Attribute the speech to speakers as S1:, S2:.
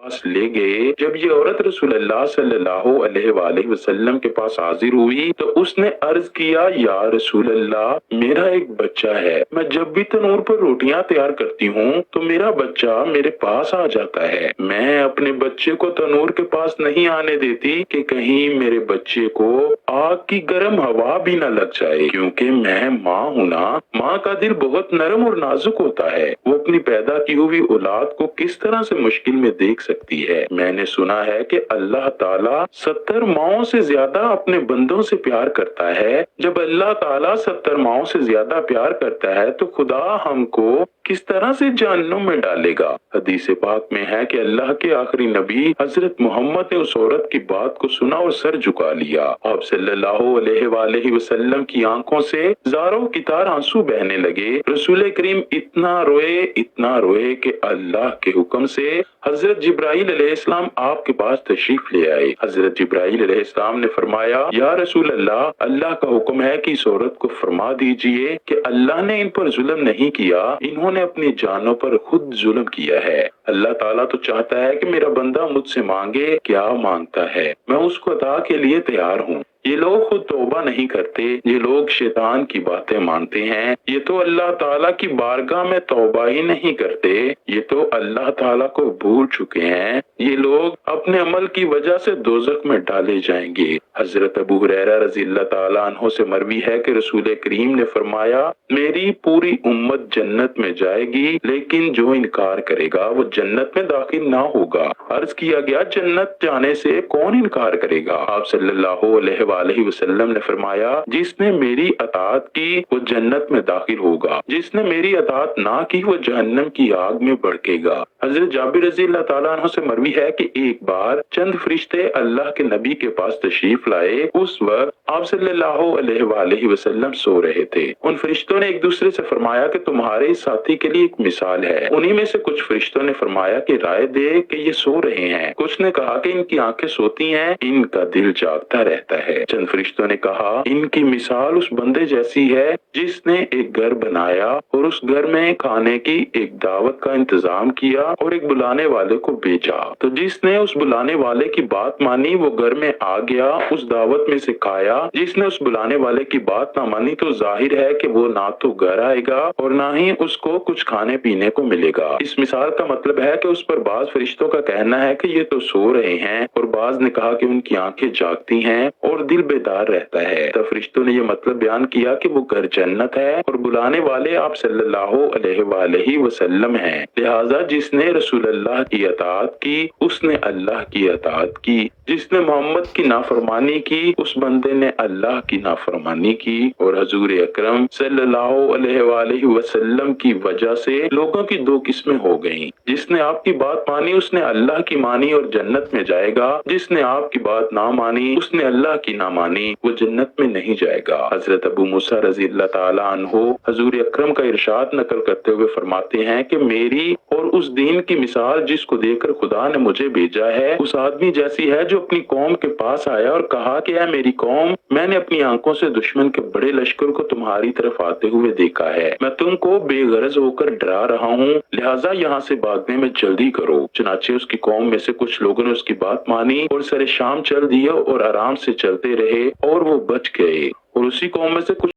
S1: पास ले गए। जब ये औरत रसूल अल्लाह सल्लल्लाहु अलैहि वसल्लम के पास हाजिर हुई तो उसने अर्ज किया, या रसूल अल्लाह, मेरा एक बच्चा है। मैं जब भी तनूर पर रोटियां तैयार करती हूँ तो मेरा बच्चा मेरे पास आ जाता है। मैं अपने बच्चे को तनूर के पास नहीं आने देती कि कहीं मेरे बच्चे को आग की गर्म हवा भी न लग जाए, क्योंकि मैं माँ हूँ ना। माँ का दिल बहुत नरम और नाजुक होता है। वो अपनी पैदा की हुई औलाद को किस तरह से मुश्किल में देख सकती है। मैंने सुना है कि अल्लाह ताला 70 माओं से ज्यादा अपने बंदों से प्यार करता है। जब अल्लाह ताला 70 माओं से ज्यादा प्यार करता है तो खुदा हमको किस तरह से जहन्नुम में डालेगा। हदीस पाक में है कि अल्लाह के आखिरी नबी हजरत मोहम्मद ने उस औरत की बात को सुना और सर झुका लिया। आप सल्लल्लाहु अलैहि वसल्लम की आंखों से ज़ारों की तार आंसू बहने लगे। रसूल करीम इतना रोए कि अल्लाह के हुक्म से हजरत जिब्राइल अलैहिस्सलाम आपके पास तशरीफ ले आए। हजरत जिब्राइल अलैहिस्सलाम ने फरमाया, या रसूल अल्लाह, अल्लाह का हुक्म है कि इस औरत को फरमा दीजिए कि अल्लाह ने इन पर जुल्म नहीं किया, इन्होंने अपनी जानों पर खुद जुल्म किया है। अल्लाह ताला तो चाहता है कि मेरा बंदा मुझसे मांगे, क्या मांगता है मैं उसको अता के लिए तैयार हूँ। ये लोग खुद तौबा नहीं करते, ये लोग शैतान की बातें मानते हैं, ये तो अल्लाह ताला की बारगाह में तौबा ही नहीं करते, ये तो अल्लाह ताला को भूल चुके हैं। ये लोग अपने अमल की वजह से दोज़ख में डाले जाएंगे। हजरत अबू हुरैरा रज़ियल्लाहु ताला अन्हु से मरवी है कि रसूल करीम ने फरमाया, मेरी पूरी उम्मत जन्नत में जाएगी, लेकिन जो इनकार करेगा वो जन्नत में दाखिल ना होगा। अर्ज किया गया, जन्नत जाने से कौन इनकार करेगा? आप सल्लल्लाहु अलैहि वसल्लम ने फरमाया, जिसने मेरी अताअत की वो जन्नत में दाखिल होगा, जिसने मेरी अताअत ना की वो जहन्नम की आग में भड़केगा। हजरत जाबिर रज़ियल्लाहु ताला अन्हु से मरवी है कि एक बार चंद फरिश्ते अल्लाह के नबी के पास तशरीफ लाए। उस वक्त आप सल्लल्लाहु अलैहि वसल्लम सो रहे थे। उन फरिश्तों ने एक दूसरे से फरमाया कि तुम्हारे इस साथी के लिए एक मिसाल है। उन्हीं में से कुछ फरिश्तों ने फरमाया कि राय दे कि ये सो रहे हैं। कुछ ने कहा कि इनकी आंखें सोती हैं, इनका दिल जागता रहता है। चंद फरिश्तों ने कहा, इनकी मिसाल उस बंदे जैसी है जिसने एक घर बनाया और उस घर में खाने की एक दावत का इंतजाम किया और एक बुलाने वाले को भेजा। तो जिसने उस बुलाने वाले की बात मानी वो घर में आ गया, उस दावत में से खाया। जिसने उस बुलाने वाले की बात ना मानी तो जाहिर है कि वो ना तो घर आएगा और ना ही उसको कुछ खाने पीने को मिलेगा। इस मिसाल का मतलब है कि उस पर बाज फरिश्तों का कहना है कि ये तो सो रहे हैं, और बाज ने कहा कि उनकी आंखें जागती हैं और दिल बेदार रहता है। तब फरिश्तों ने ये मतलब बयान किया कि वो घर जन्नत है और बुलाने वाले आप सल्लल्लाहु अलैहि वसल्लम हैं। लिहाजा जिसने रसूल अल्लाह की अताअत की उसने अल्लाह की अताअत की, जिसने मोहम्मद की नाफरमानी की उस बंदे ने अल्लाह की नाफरमानी की। और हजूर अकरम सल्लल्लाहु अलैहि वसल्लम की वजह से लोगों की दो किस्में हो गईं। जिसने आपकी बात मानी उसने अल्लाह की मानी और जन्नत में जाएगा, जिसने आपकी बात ना मानी उसने अल्लाह की ना मानी, वो जन्नत में नहीं जाएगा। हजरत अबू मूसा रज़ियल्लाहु ताला अन्हु हजूर अकरम का इरशाद नकल करते हुए फरमाते हैं कि मेरी और उस दीन की मिसाल जिसको देकर खुदा ने मुझे भेजा है उस आदमी जैसी है जो अपनी कौम के पास आया और कहा कि ऐ मेरी कौम, मैंने अपनी आंखों से दुश्मन के बड़े लश्कर को तुम्हारी तरफ आते हुए देखा है। मैं तुमको बेगरज होकर डरा रहा हूँ, लिहाजा यहाँ से भागने में जल्दी करो। चुनाचे उसकी कौम में से कुछ लोगों ने उसकी बात मानी और सरे शाम चल दिए और आराम से चलते रहे और वो बच गए। और उसी कौम में से कुछ